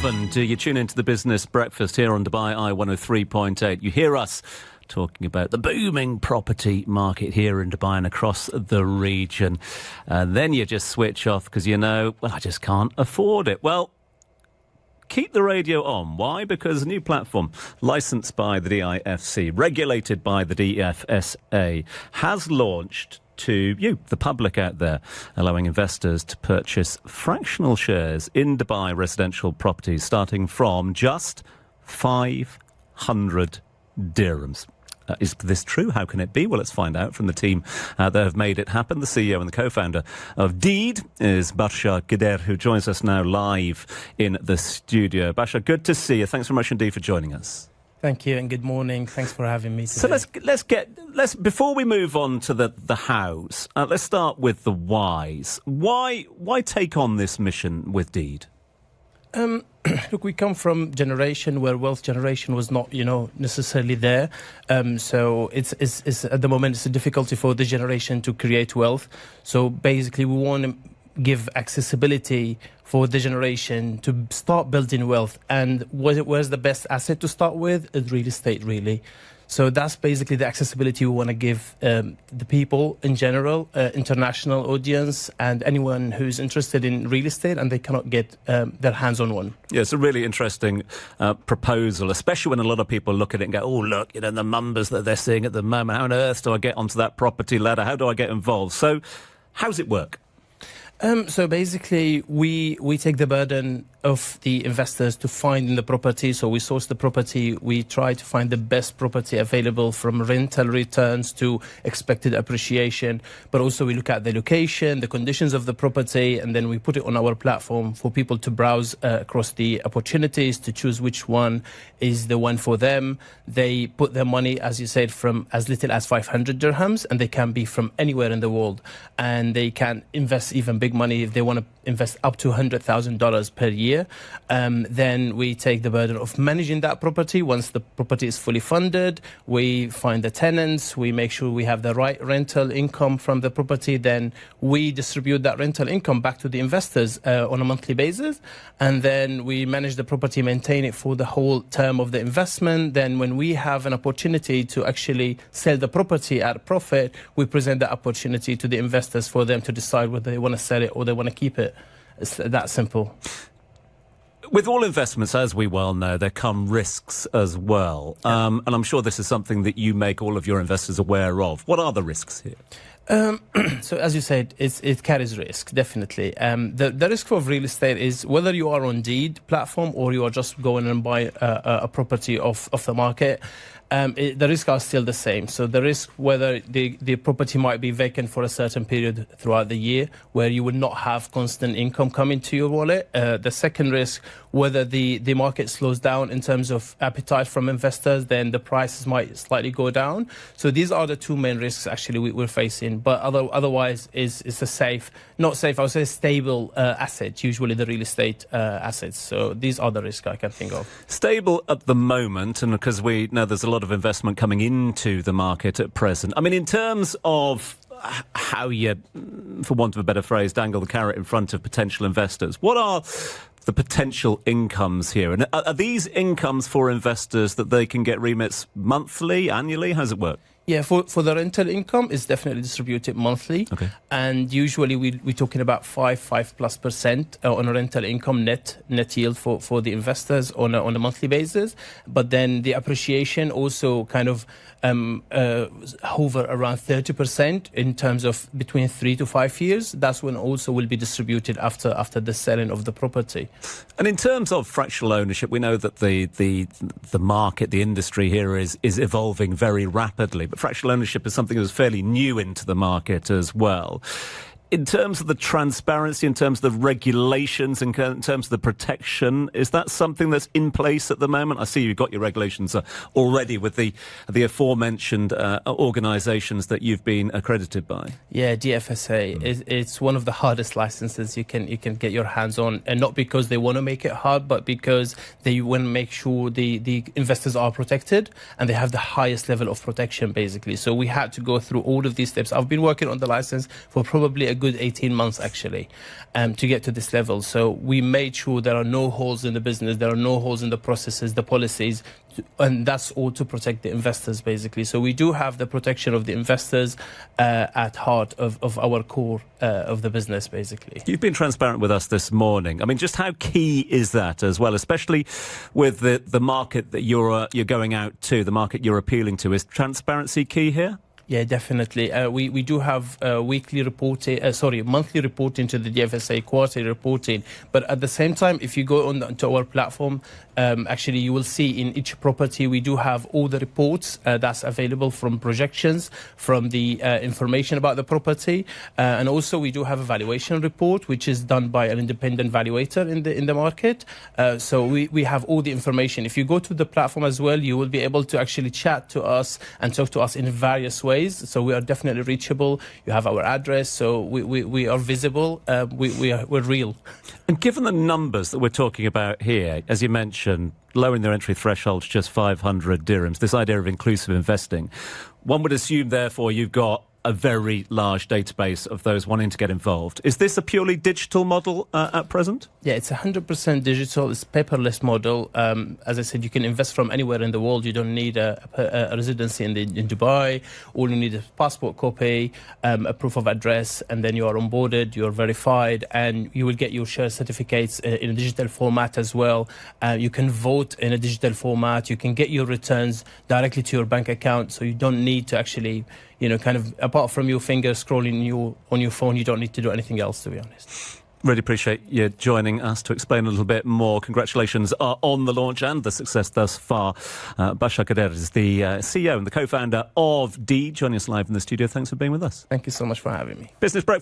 often do you tune into the Business Breakfast here on Dubai Eye 103.8? You hear us talking about the booming property market here in Dubai and across the region. Then you just switch off because you know, well, I just can't afford it. Well, keep the radio on. Why? Because a new platform licensed by the DIFC, regulated by the DFSA, has launched to you, the public out there, allowing investors to purchase fractional shares in Dubai residential properties starting from just 500 dirhams. Is this true? How can it be? Well, let's find out from the team that have made it happen. The CEO and the co-founder of DEED is Bashar Khdair, who joins us now live in the studio. Bashar, good to see you. Thanks very much indeed for joining us. Thank you and good morning. Thanks for having me today. So let's before we move on to the hows, let's start with the whys. Why take on this mission with DEED? Look, we come from generation where wealth generation was not, necessarily there. So it's at the moment it's a difficulty for the generation to create wealth. So basically, we want to give accessibility for the generation to start building wealth. And where's the best asset to start with? Is real estate, really. So that's basically the accessibility we want to give the people in general, international audience, and anyone who's interested in real estate and they cannot get their hands on one. Yeah, it's a really interesting proposal, especially when a lot of people look at it and go, oh, look, the numbers that they're seeing at the moment, how on earth do I get onto that property ladder? How do I get involved? So how does it work? So basically, we take the burden of the investors to find the property. So we source the property. We try to find the best property available, from rental returns to expected appreciation. But also we look at the location, the conditions of the property, and then we put it on our platform for people to browse across the opportunities to choose which one is the one for them. They put their money, as you said, from as little as 500 dirhams, and they can be from anywhere in the world. And they can invest even big money if they want to invest up to $100,000 per year. Then we take the burden of managing that property. Once the property is fully funded, we find the tenants, we make sure we have the right rental income from the property. Then we distribute that rental income back to the investors on a monthly basis. And then we manage the property, maintain it for the whole term of the investment. Then when we have an opportunity to actually sell the property at a profit, we present that opportunity to the investors for them to decide whether they want to sell it or they want to keep it. It's that simple. With all investments, as we well know, there come risks as well. Yeah. And I'm sure this is something that you make all of your investors aware of. What are the risks here? So as you said, it carries risk, definitely. The risk of real estate is whether you are on DEED platform or you are just going and buy a property off the market. The risks are still the same. So the risk whether the property might be vacant for a certain period throughout the year, where you will not have constant income coming to your wallet. The second risk, whether the market slows down in terms of appetite from investors, then the prices might slightly go down. So these are the two main risks actually we're facing. But otherwise, it's a safe, not safe, I would say stable asset, usually the real estate assets. So these are the risks I can think of. Stable at the moment, and because we know there's a lot of investment coming into the market at present. I mean, in terms of how you, for want of a better phrase, dangle the carrot in front of potential investors, what are the potential incomes here? And are these incomes for investors that they can get remits monthly, annually? How does it work? Yeah, for the rental income, it's definitely distributed monthly. Okay. And usually we're talking about 5+% on a rental income net yield for the investors on a monthly basis. But then the appreciation also kind of hover around 30% in terms of between 3 to 5 years. That's when also will be distributed after the selling of the property. And in terms of fractional ownership, we know that the market, the industry here is evolving very rapidly. But fractional ownership is something that's fairly new into the market as well. In terms of the transparency, in terms of the regulations, in terms of the protection, is that something that's in place at the moment? I see you've got your regulations already with the aforementioned organisations that you've been accredited by. Yeah, DFSA. It's one of the hardest licenses you can get your hands on, and not because they want to make it hard, but because they want to make sure the investors are protected and they have the highest level of protection, basically. So we had to go through all of these steps. I've been working on the license for probably a good 18 months actually to get to this level. So we made sure there are no holes in the business, there are no holes in the processes, the policies, and that's all to protect the investors basically. So we do have the protection of the investors at heart of our core of the business basically. You've been transparent with us this morning. I mean, just how key is that as well, especially with the market that you're going out to, the market you're appealing to? Is transparency key here? Yeah, definitely. We do have monthly reporting to the DFSA, quarterly reporting. But at the same time, if you go to our platform, actually you will see in each property we do have all the reports that's available, from projections, from the information about the property, and also we do have a valuation report which is done by an independent valuator in the market. So we have all the information. If you go to the platform as well, you will be able to actually chat to us and talk to us in various ways. So we are definitely reachable. You have our address, so we are visible. We're real. And given the numbers that we're talking about here, as you mentioned, lowering their entry threshold to just 500 dirhams, this idea of inclusive investing, one would assume, therefore, you've got a very large database of those wanting to get involved. Is this a purely digital model at present? Yeah, it's 100% digital. It's a paperless model. As I said, you can invest from anywhere in the world. You don't need a residency in Dubai. All you need is a passport copy, a proof of address, and then you are onboarded, you're verified, and you will get your share certificates in a digital format as well. You can vote in a digital format. You can get your returns directly to your bank account, so you don't need to actually, kind of, apart from your finger scrolling on your phone, you don't need to do anything else, to be honest. Really appreciate you joining us to explain a little bit more. Congratulations on the launch and the success thus far. Bashar Khdair is the CEO and the co-founder of D. Joining us live in the studio. Thanks for being with us. Thank you so much for having me. Business Breakfast.